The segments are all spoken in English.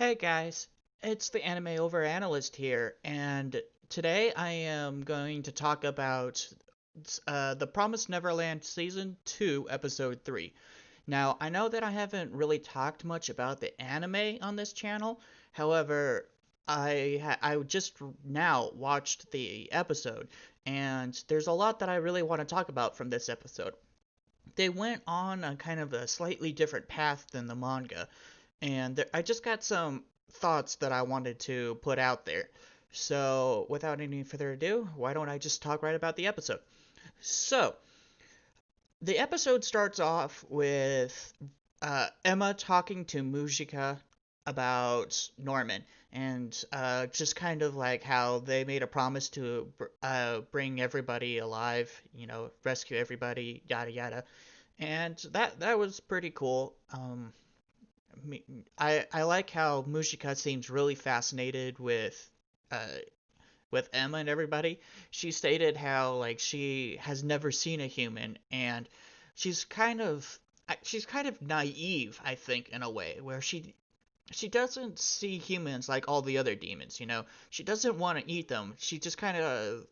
Hey guys, it's the Anime Over Analyst here, and today I am going to talk about the Promised Neverland Season 2, Episode 3. Now, I know that I haven't really talked much about the anime on this channel, however, I just now watched the episode, and there's a lot that I really want to talk about from this episode. They went on a kind of a slightly different path than the manga, and I just got some thoughts that I wanted to put out there. So, without any further ado, why don't I just talk right about the episode? So, the episode starts off with Emma talking to Mujika about Norman and just kind of like how they made a promise to bring everybody alive, rescue everybody, yada yada. And that was pretty cool. I like how Mushika seems really fascinated uh with Emma and everybody. She stated how like she has never seen a human, and she's kind of she's kind of naive, I think, in a way, where she doesn't see humans like all the other demons, you know. She doesn't want to eat them. She just kind of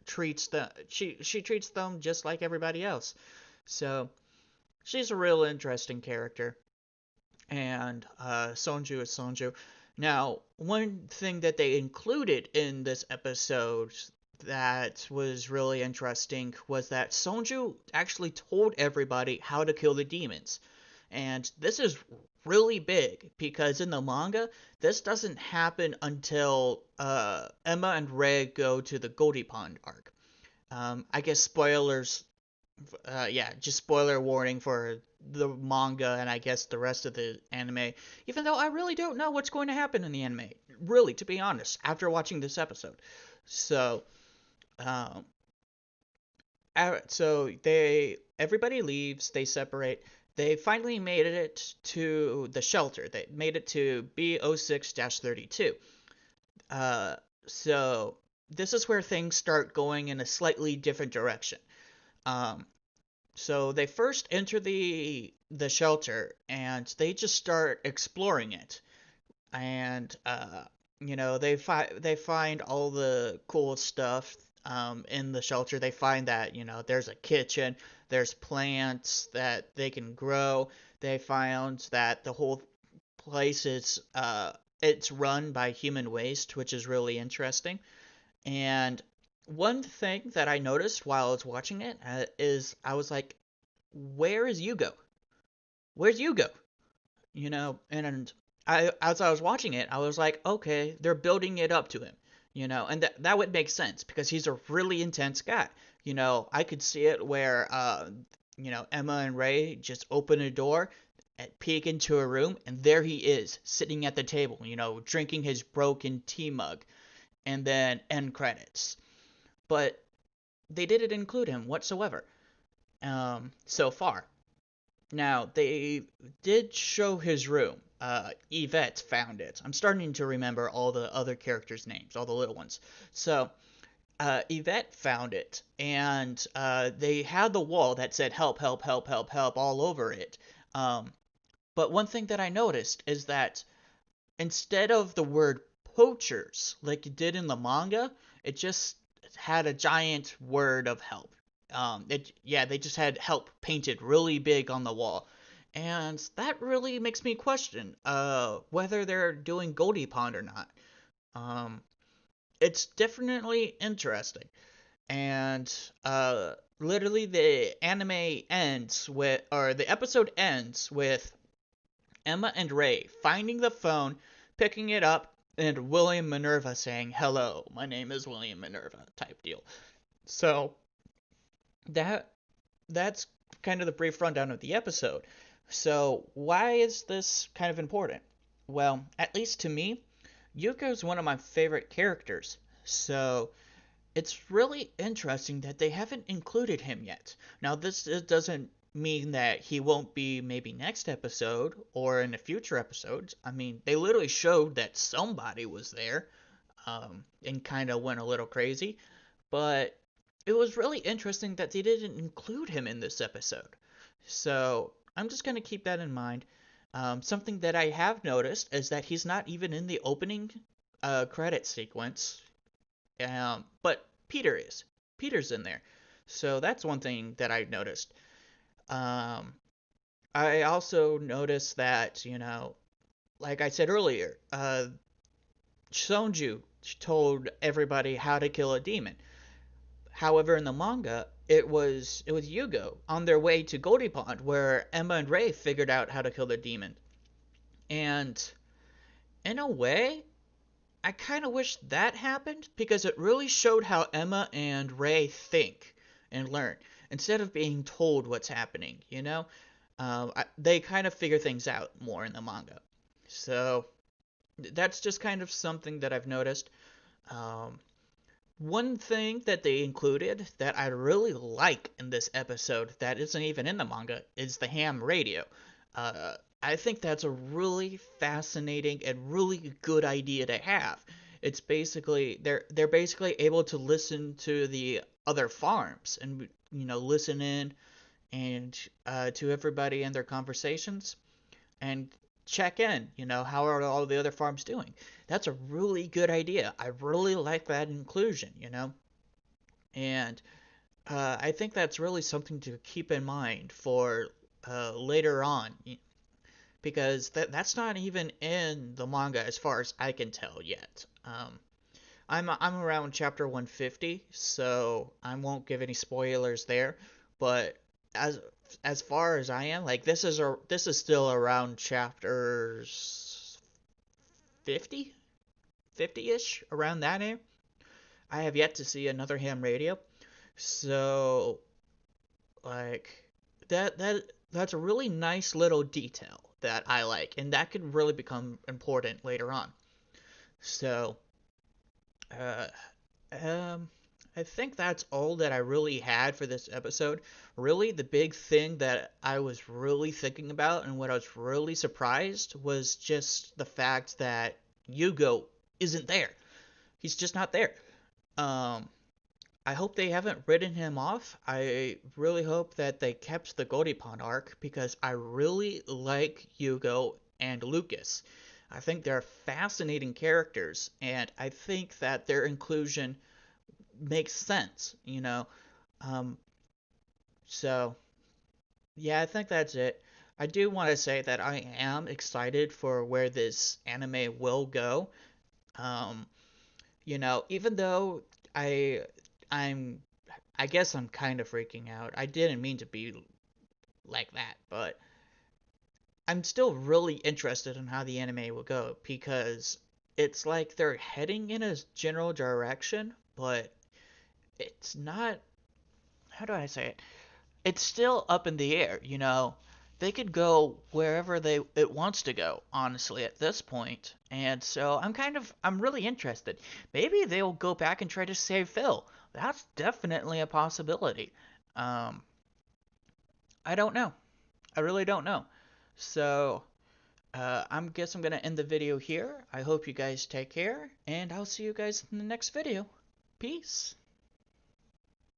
treats she treats them just like everybody else. So, she's a real interesting character, and Sonju is Sonju. Now, one thing that they included in this episode that was really interesting was that Sonju actually told everybody how to kill the demons. And this is really big because in the manga, this doesn't happen until Emma and Rei go to the Goldie Pond arc. I guess spoilers, yeah, just spoiler warning for the manga and I guess the rest of the anime. Even though I really don't know what's going to happen in the anime, really, to be honest, after watching this episode. So, um, so everybody leaves, they separate. They finally made it to the shelter. They made it to B06-32. Uh, so this is where things start going in a slightly different direction. Um, So they first enter the shelter and they just start exploring it, and they find all the cool stuff in the shelter. They find that there's a kitchen, there's plants that they can grow. They found that the whole place is it's run by human waste, which is really interesting. And one thing that I noticed while I was watching it is I was like, where is Yugo? Where's Yugo? And as I was watching it, I was like, okay, they're building it up to him, and that would make sense because he's a really intense guy. I could see it where, Emma and Ray just open a door and peek into a room, and there he is, sitting at the table, drinking his broken tea mug, and then end credits. But they didn't include him whatsoever, so far. Now, they did show his room. Yvette found it. I'm starting to remember all the other characters' names, all the little ones. So, Yvette found it, and they had the wall that said help, help, help, help, help all over it. Um, but one thing that I noticed is that instead of the word poachers, like it did in the manga, it just had a giant word of help. They just had help painted really big on the wall, and that really makes me question whether they're doing Goldie Pond or not. Um, it's definitely interesting, and literally the episode ends with Emma and Ray finding the phone, picking it up, and William Minerva saying, "Hello, my name is William Minerva," type deal. So that that's kind of the brief rundown of the episode. So why is this kind of important? Well, at least to me, Yuko is one of my favorite characters. So it's really interesting that they haven't included him yet. Now, this doesn't mean that he won't be maybe next episode or in the future episodes. I mean, they literally showed that somebody was there, and kind of went a little crazy. But it was really interesting that they didn't include him in this episode. So I'm just going to keep that in mind. Something that I have noticed is that he's not even in the opening credit sequence, but Peter is. Peter's in there. So that's one thing that I've noticed. Um, I also noticed that, like I said earlier, Sonju told everybody how to kill a demon. However, in the manga, it was Yugo on their way to Goldie Pond where Emma and Ray figured out how to kill the demon. And in a way, I kind of wish that happened because it really showed how Emma and Ray think and learn instead of being told what's happening. They kind of figure things out more in the manga. So that's just kind of something that I've noticed. Um, One thing that they included that I really like in this episode that isn't even in the manga is the ham radio. I think that's a really fascinating and really good idea to have. It's basically they're basically able to listen to the other farms and listen in and to everybody and their conversations and check in. How are all the other farms doing? That's a really good idea. I really like that inclusion. And I think that's really something to keep in mind for later on, because that's not even in the manga as far as I can tell yet. I'm around chapter 150, so I won't give any spoilers there. But as as far as I am, like this is still around chapters 50, 50-ish, around that area. I have yet to see another ham radio, so like that's a really nice little detail that I like, and that could really become important later on. So, uh, Um, I think that's all that I really had for this episode. Really, the big thing that I was really thinking about and what I was really surprised was just the fact that Yugo isn't there. He's just not there. Um, I hope they haven't written him off. I really hope that they kept the Goldie Pond arc because I really like Yugo and Lucas. I think they're fascinating characters, and I think that their inclusion makes sense. Um, so yeah, I think that's it. I do want to say that I am excited for where this anime will go. Um, even though I I'm I guess I'm kind of freaking out. I didn't mean to be like that, but I'm still really interested in how the anime will go because it's like they're heading in a general direction, but it's not, how do I say it? It's still up in the air. They could go wherever it wants to go, honestly, at this point. And so I'm really interested. Maybe they'll go back and try to save Phil. That's definitely a possibility. Um, I don't know. I really don't know. So, I'm gonna end the video here. I hope you guys take care, and I'll see you guys in the next video. Peace.